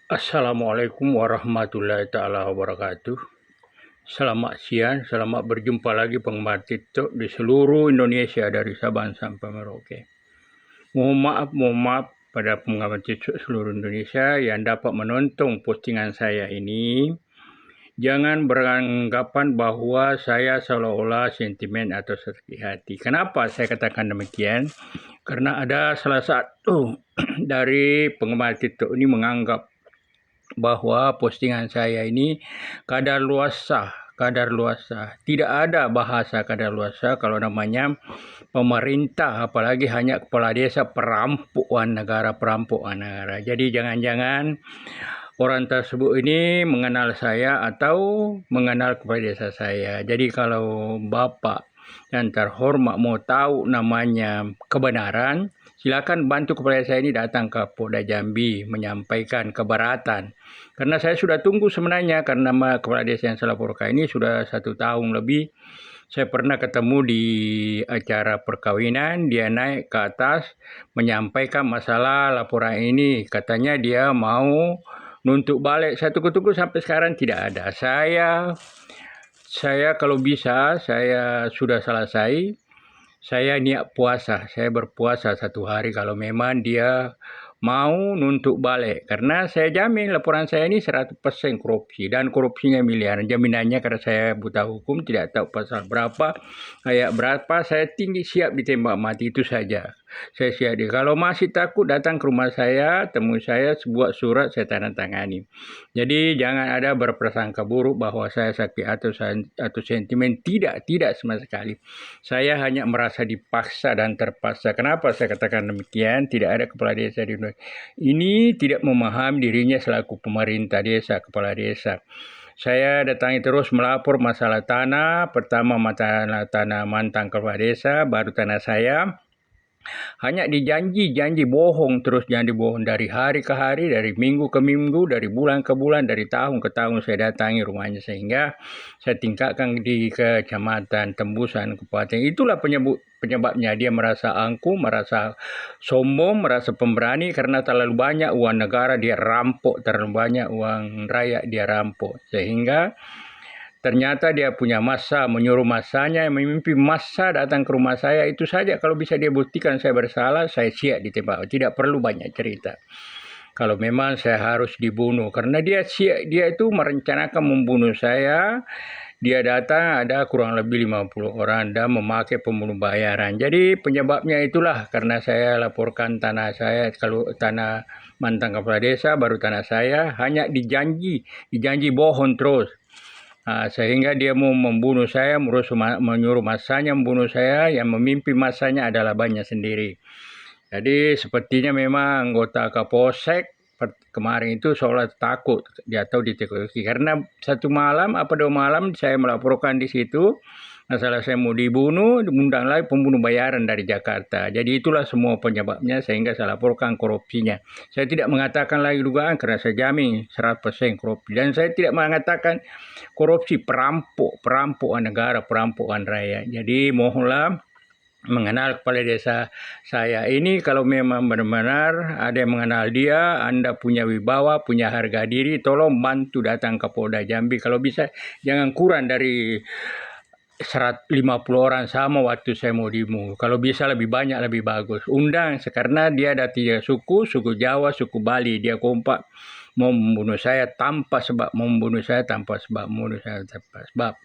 Assalamualaikum warahmatullahi taala wabarakatuh. Selamat siang, selamat berjumpa lagi penggemar TikTok di seluruh Indonesia dari Sabang sampai Merauke. Mohon maaf pada penggemar TikTok seluruh Indonesia yang dapat menonton postingan saya ini. Jangan beranggapan bahwa saya seolah-olah sentimen atau sakit hati. Kenapa saya katakan demikian? Karena ada salah satu dari penggemar TikTok ini menganggap bahwa postingan saya ini kadaluarsa. Tidak ada bahasa kadaluarsa kalau namanya pemerintah, apalagi hanya kepala desa perampokan negara. Jadi jangan-jangan orang tersebut ini mengenal saya atau mengenal kepala desa saya. Jadi kalau Bapak yang terhormat mau tahu namanya kebenaran, silakan bantu kepala desa ini datang ke Polda Jambi menyampaikan keberatan. Karena saya sudah tunggu sebenarnya, karena kepala desa yang saya laporkan ini sudah 1 tahun lebih. Saya pernah ketemu di acara perkawinan, dia naik ke atas menyampaikan masalah laporan ini. Katanya dia mau nuntut balik. Saya tunggu-tunggu sampai sekarang tidak ada. Saya kalau bisa, saya sudah selesai. Saya niat puasa, saya berpuasa 1 hari kalau memang dia mau nuntut balik. Karena saya jamin laporan saya ini 100% korupsi, dan korupsinya miliaran. Jaminannya karena saya buta hukum, tidak tahu pasal berapa, ayat berapa, saya tinggi siap ditembak mati, itu saja. Saya siap. Kalau masih takut, datang ke rumah saya, temui saya, sebuah surat saya tanda tangani. Jadi jangan ada berprasangka buruk bahwa saya sakit atau sentimen. Tidak sama sekali. Saya hanya merasa dipaksa dan terpaksa. Kenapa saya katakan demikian? Tidak ada kepala desa di Indonesia ini tidak memahami dirinya selaku pemerintah desa, kepala desa. Saya datangi terus melapor masalah tanah. Pertama masalah tanah mantan kepala desa, baru tanah saya. Hanya janji bohong, terus janji bohong dari hari ke hari, dari minggu ke minggu, dari bulan ke bulan, dari tahun ke tahun saya datangi rumahnya, sehingga saya tingkatkan di kecamatan, tembusan, kabupaten. Itulah penyebabnya dia merasa angkuh, merasa sombong, merasa pemberani karena terlalu banyak uang negara dia rampok, terlalu banyak uang rakyat dia rampok, sehingga ternyata dia punya massa, menyuruh massanya, memimpin massa datang ke rumah saya. Itu saja, kalau bisa dia buktikan saya bersalah, saya siap ditembak. Tidak perlu banyak cerita. Kalau memang saya harus dibunuh, karena dia itu merencanakan membunuh saya. Dia datang ada kurang lebih 50 orang dan memakai pembunuh bayaran. Jadi penyebabnya itulah karena saya laporkan tanah saya, kalau tanah mantan kepala desa baru tanah saya, hanya dijanji bohong terus. Sehingga dia mau membunuh saya, menyuruh masanya membunuh saya, yang memimpin masanya adalah banyak sendiri. Jadi sepertinya memang anggota Kapolsek kemarin itu seolah takut dia tahu ditekoki, karena 1 malam apa 2 malam saya melaporkan di situ masalah saya mau dibunuh, diundang lagi pembunuh bayaran dari Jakarta. Jadi itulah semua penyebabnya, sehingga saya laporkan korupsinya. Saya tidak mengatakan lagi dugaan karena saya jamin 100% korupsi, dan saya tidak mengatakan korupsi perampokan negara, perampokan rakyat. Jadi mohonlah mengenal kepala desa saya ini, kalau memang benar-benar ada yang mengenal dia, Anda punya wibawa, punya harga diri, tolong bantu datang ke Polda Jambi. Kalau bisa jangan kurang dari 150 orang sama waktu saya mau demo. Kalau bisa lebih banyak lebih bagus. Undang, karena dia ada 3 suku Jawa, suku Bali. Dia kompak mau membunuh saya tanpa sebab, membunuh saya tanpa sebab.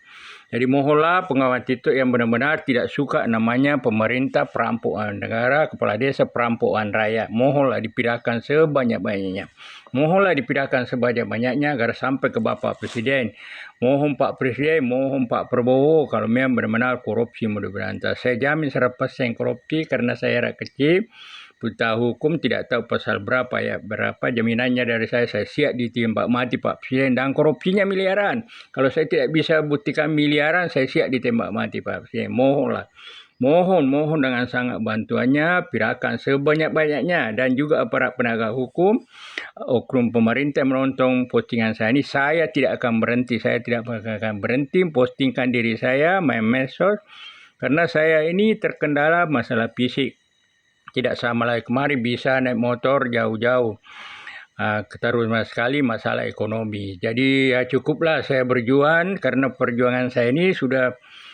Jadi mohonlah pengawal TikTok yang benar-benar tidak suka namanya pemerintah perampokan negara, kepala desa perampokan rakyat. Mohonlah dipindahkan sebanyak-banyaknya. Mohonlah dipindahkan sebanyak-banyaknya agar sampai ke Bapak Presiden. Mohon Pak Presiden, mohon Pak Prabowo, kalau memang benar-benar korupsi mau diberantas. Saya jamin 100% korupsi karena saya rakyat kecil, buta hukum, tidak tahu pasal berapa ya berapa. Jaminannya dari saya siap ditembak mati Pak Presiden, dan korupsinya miliaran. Kalau saya tidak bisa buktikan miliaran, saya siap ditembak mati Pak Presiden. Mohonlah. Mohon dengan sangat bantuannya, pindahkan sebanyak-banyaknya, dan juga aparat penegak hukum, oknum pemerintah menonton postingan saya ini. Saya tidak akan berhenti, postingkan diri saya, main medsos, karena saya ini terkendala masalah fisik. Tidak sama lagi, kemarin bisa naik motor jauh-jauh. terutama sekali masalah ekonomi. Jadi ya cukuplah saya berjuang, karena perjuangan saya ini sudah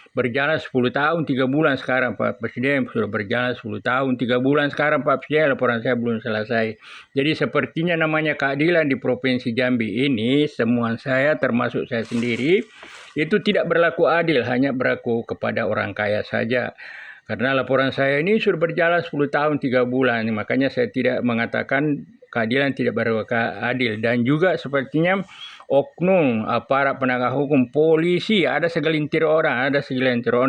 berjalan 10 tahun 3 bulan sekarang Pak Presiden, sudah berjalan 10 tahun 3 bulan sekarang Pak Presiden, laporan saya belum selesai. Jadi sepertinya namanya keadilan di Provinsi Jambi ini, semua saya termasuk saya sendiri, itu tidak berlaku adil, hanya berlaku kepada orang kaya saja. Karena laporan saya ini sudah berjalan 10 tahun 3 bulan, makanya saya tidak mengatakan keadilan tidak berlaku adil. Dan juga sepertinya oknum aparat penegak hukum, polisi, ada segelintir orang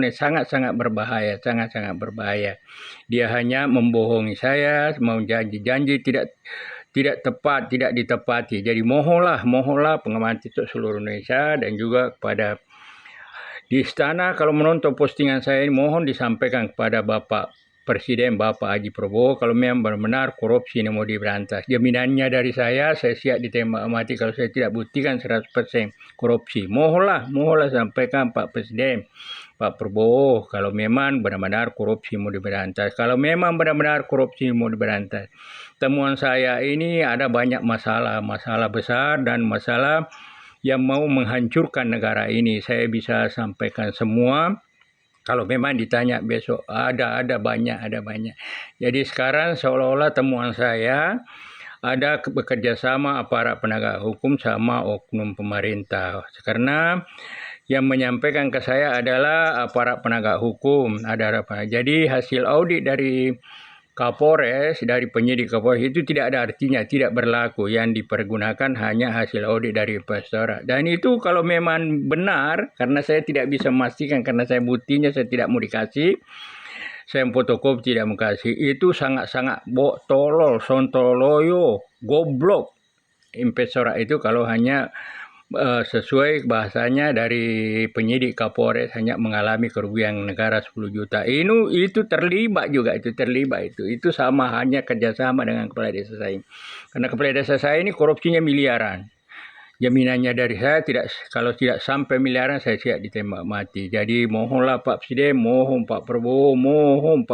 sangat-sangat berbahaya, sangat-sangat berbahaya. Dia hanya membohongi saya, mau janji-janji tidak tepat, tidak ditepati. Jadi mohonlah pengamatan TikTok seluruh Indonesia dan juga kepada di istana, kalau menonton postingan saya ini, mohon disampaikan kepada Bapak Presiden, Bapak Haji Prabowo, kalau memang benar-benar korupsi ini mau diberantas. Jaminannya dari saya siap ditembak mati kalau saya tidak buktikan 100% korupsi. Mohonlah sampaikan Pak Presiden, Pak Prabowo, kalau memang benar-benar korupsi mau diberantas. Kalau memang benar-benar korupsi mau diberantas. Temuan saya ini ada banyak masalah besar dan masalah yang mau menghancurkan negara ini. Saya bisa sampaikan semua. Kalau memang ditanya besok, ada banyak. Jadi sekarang seolah-olah temuan saya ada bekerja sama aparat penegak hukum sama oknum pemerintah. Karena yang menyampaikan ke saya adalah aparat penegak hukum. Jadi hasil audit dari Kapolres, dari penyidik Kapolres itu tidak ada artinya, tidak berlaku. Yang dipergunakan hanya hasil audit dari Inspektorat. Dan itu kalau memang benar, karena saya tidak bisa memastikan, karena saya buktinya saya tidak mau dikasih, saya fotokopi tidak mau kasih, itu sangat-sangat tolol, sontoloyo, goblok. Inspektorat itu kalau hanya sesuai bahasanya dari penyidik Kapolres hanya mengalami kerugian negara 10 juta. Itu terlibat juga, itu sama hanya kerjasama dengan kepala desa saya. Karena kepala desa saya ini korupsinya miliaran. Jaminannya dari saya, kalau tidak sampai miliaran saya siap ditembak mati. Jadi mohonlah Pak Presiden, mohon Pak Prabowo, mohon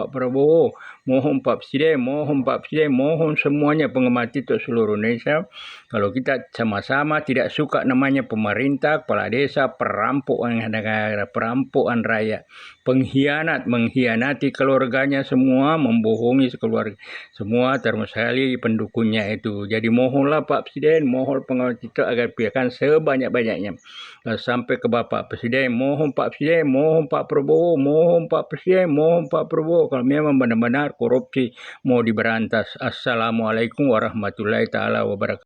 Pak Presiden, mohon semuanya penggemar TikTok seluruh Indonesia. Kalau kita sama-sama tidak suka namanya pemerintah, kepala desa, perampokan negara, perampokan rakyat, mengkhianati keluarganya semua, membohongi keluarga semua, termasuk sekali pendukungnya itu. Jadi mohonlah Pak Presiden, mohon pengawal TikTok agar biarkan sebanyak-banyaknya sampai ke Bapak Presiden, mohon Pak Presiden, mohon Pak Prabowo, mohon Pak Presiden, mohon Pak Prabowo, kalau memang benar-benar korupsi mau diberantas. Assalamualaikum warahmatullahi taala wabarakatuh.